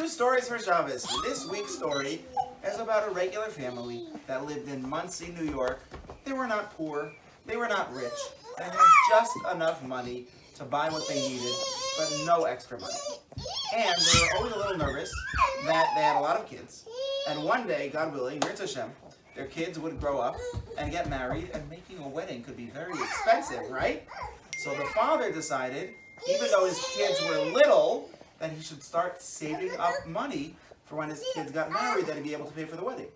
Two stories for Shabbos. This week's story is about a regular family that lived in Muncie, New York. They were not poor. They were not rich. They had just enough money to buy what they needed, but no extra money. And they were always a little nervous that they had a lot of kids. And one day, God willing, Mirz Hashem, their kids would grow up and get married, and making a wedding could be very expensive, right? So the father decided, even though his kids were little, that he should start saving up money for when his kids got married, that he'd be able to pay for the wedding.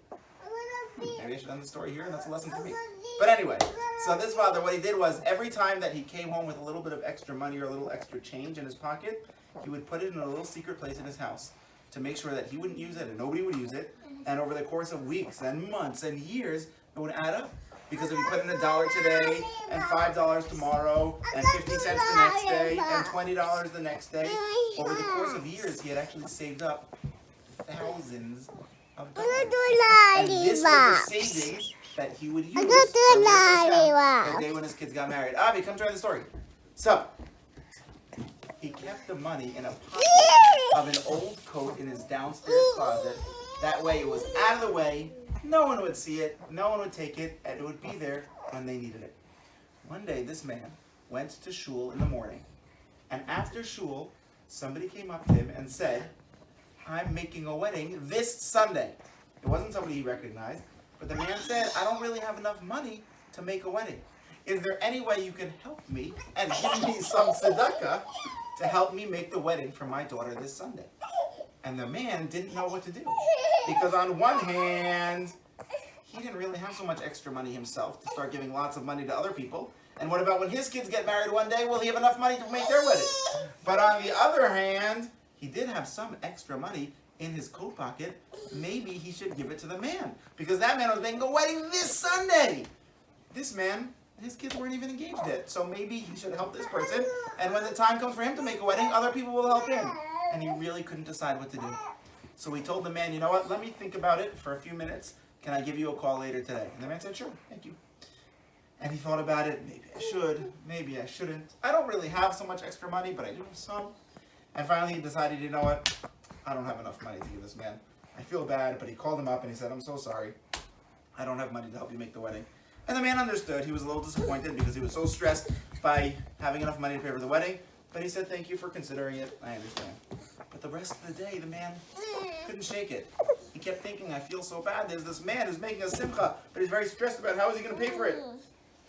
Maybe I should end the story here, and that's a lesson for me. But anyway, so this father, what he did was, every time that he came home with a little bit of extra money or a little extra change in his pocket, he would put it in a little secret place in his house to make sure that he wouldn't use it and nobody would use it. And over the course of weeks and months and years, it would add up. Because if you put in $1 today, and $5 tomorrow, and 50 cents the next day, and $20 the next day, over the course of years, he had actually saved up thousands of dollars. And this was the savings that he would use for the day when his kids got married. Avi, come join the story. So, he kept the money in a pocket of an old coat in his downstairs closet. That way it was out of the way. No one would see it, no one would take it, and it would be there when they needed it. One day, this man went to shul in the morning, and after shul, somebody came up to him and said, "I'm making a wedding this Sunday." It wasn't somebody he recognized, but the man said, "I don't really have enough money to make a wedding. Is there any way you can help me and give me some tzedakah to help me make the wedding for my daughter this Sunday?" And the man didn't know what to do. Because on one hand, he didn't really have so much extra money himself to start giving lots of money to other people. And what about when his kids get married one day? Will he have enough money to make their wedding? But on the other hand, he did have some extra money in his coat pocket. Maybe he should give it to the man. Because that man was making a wedding this Sunday. This man, his kids weren't even engaged yet. So maybe he should help this person. And when the time comes for him to make a wedding, other people will help him. And he really couldn't decide what to do. So he told the man, "You know what, let me think about it for a few minutes. Can I give you a call later today?" And the man said, "Sure, thank you." And he thought about it. Maybe I should, maybe I shouldn't. I don't really have so much extra money, but I do have some. And finally he decided, you know what, I don't have enough money to give this man. I feel bad, but he called him up and he said, "I'm so sorry. I don't have money to help you make the wedding." And the man understood. He was a little disappointed because he was so stressed by having enough money to pay for the wedding. But he said, "Thank you for considering it. I understand." But the rest of the day, the man couldn't shake it. He kept thinking, "I feel so bad. There's this man who's making a simcha, but he's very stressed about how is he going to pay for it.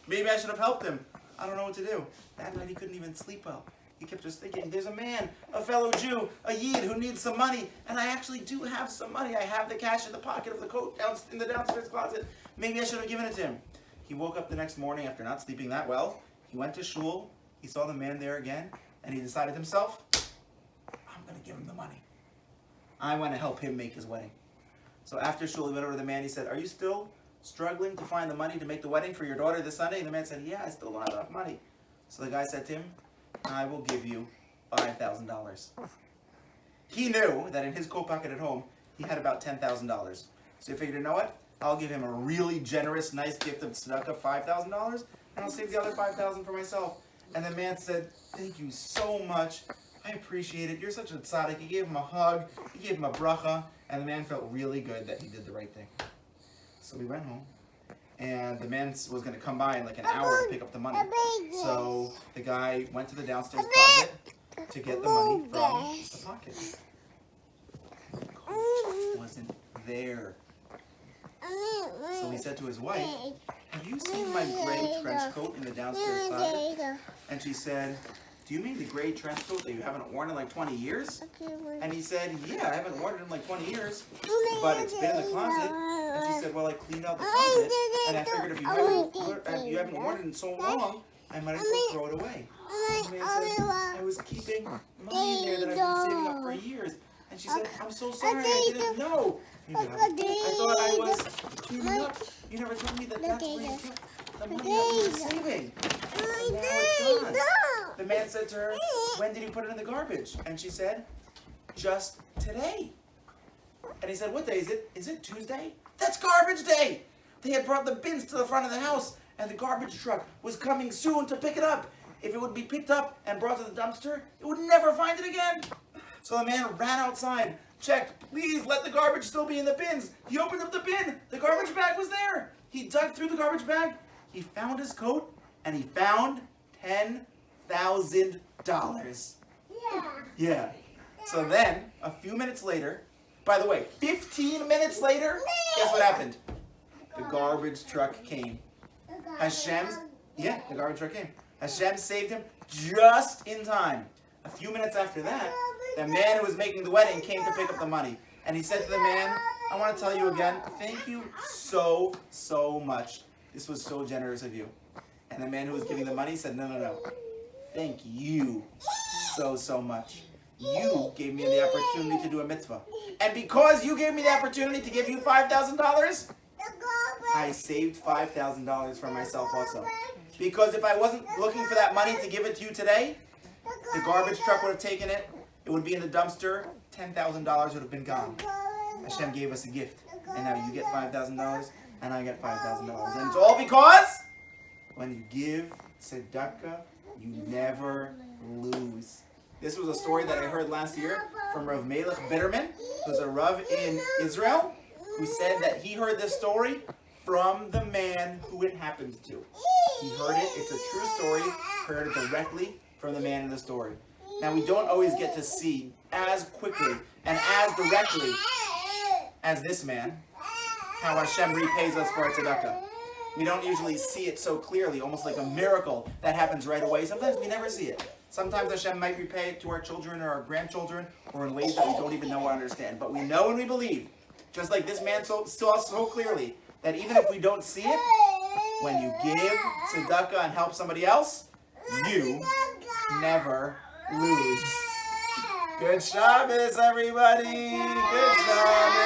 Maybe I should have helped him. I don't know what to do." That night, he couldn't even sleep well. He kept just thinking, there's a man, a fellow Jew, a Yid who needs some money, and I actually do have some money. I have the cash in the pocket of the coat in the downstairs closet. Maybe I should have given it to him. He woke up the next morning after not sleeping that well. He went to shul. He saw the man there again, and he decided himself, I'm going to give him the money. I want to help him make his wedding. So after shul, he went over to the man. He said, "Are you still struggling to find the money to make the wedding for your daughter this Sunday?" And the man said, "Yeah, I still don't have enough money." So the guy said to him, "I will give you $5,000. He knew that in his coat pocket at home, he had about $10,000. So he figured, you know what? I'll give him a really generous, nice gift of tzedakah, $5,000, and I'll save the other $5,000 for myself. And the man said, "Thank you so much. I appreciate it. You're such a tzaddik." He gave him a hug. He gave him a bracha. And the man felt really good that he did the right thing. So we went home. And the man was going to come by in like an hour to pick up the money. So the guy went to the downstairs closet to get the money from the pocket. The coat wasn't there. So he said to his wife, "Have you seen my gray trench coat in the downstairs closet?" And she said, "Do you mean the gray trench coat that you haven't worn in like 20 years? And he said, "Yeah, I haven't worn it in like 20 years, but it's been in the closet." And she said, "Well, I cleaned out the closet, and I figured if you haven't worn it in so long, I might as well throw it away." And the man said, "I was keeping money in there that I've been saving up for years." And she said, "I'm so sorry, I didn't know. I thought I was cleaning up. You never told me that that's where you kept the money that you were saving." And now it's gone. The man said to her, "When did you put it in the garbage?" And she said, "Just today." And he said, "What day is it? Is it Tuesday?" "That's garbage day." They had brought the bins to the front of the house, and the garbage truck was coming soon to pick it up. If it would be picked up and brought to the dumpster, it would never find it again. So the man ran outside, checked, please let the garbage still be in the bins. He opened up the bin, the garbage bag was there. He dug through the garbage bag, he found his coat, and he found $10,000. Yeah. So then, a few minutes later, by the way, 15 minutes later, guess what happened? The garbage truck came. The garbage truck came. Hashem saved him just in time. A few minutes after that, the man who was making the wedding came to pick up the money. And he said to the man, I want to tell you again, thank you so, so much. This was so generous of you. And the man who was giving the money said, no. Thank you so, so much. You gave me the opportunity to do a mitzvah. And because you gave me the opportunity to give you $5,000, I saved $5,000 for myself also. Because if I wasn't looking for that money to give it to you today, the garbage truck would have taken it. It would be in the dumpster. $10,000 would have been gone. Hashem gave us a gift. And now you get $5,000 and I get $5,000. And it's all because when you give tzedakah, you never lose. This was a story that I heard last year from Rav Melech Bitterman, who's a Rav in Israel, who said that he heard this story from the man who it happened to. He heard it, it's a true story, heard it directly from the man in the story. Now we don't always get to see as quickly and as directly as this man how Hashem repays us for our tzedakah. We don't usually see it so clearly, almost like a miracle that happens right away. Sometimes we never see it. Sometimes Hashem might repay it to our children or our grandchildren or in ways that we don't even know or understand. But we know and we believe, just like this man saw so clearly, that even if we don't see it, when you give tzedakah and help somebody else, you never lose. Good Shabbos, everybody. Good Shabbos.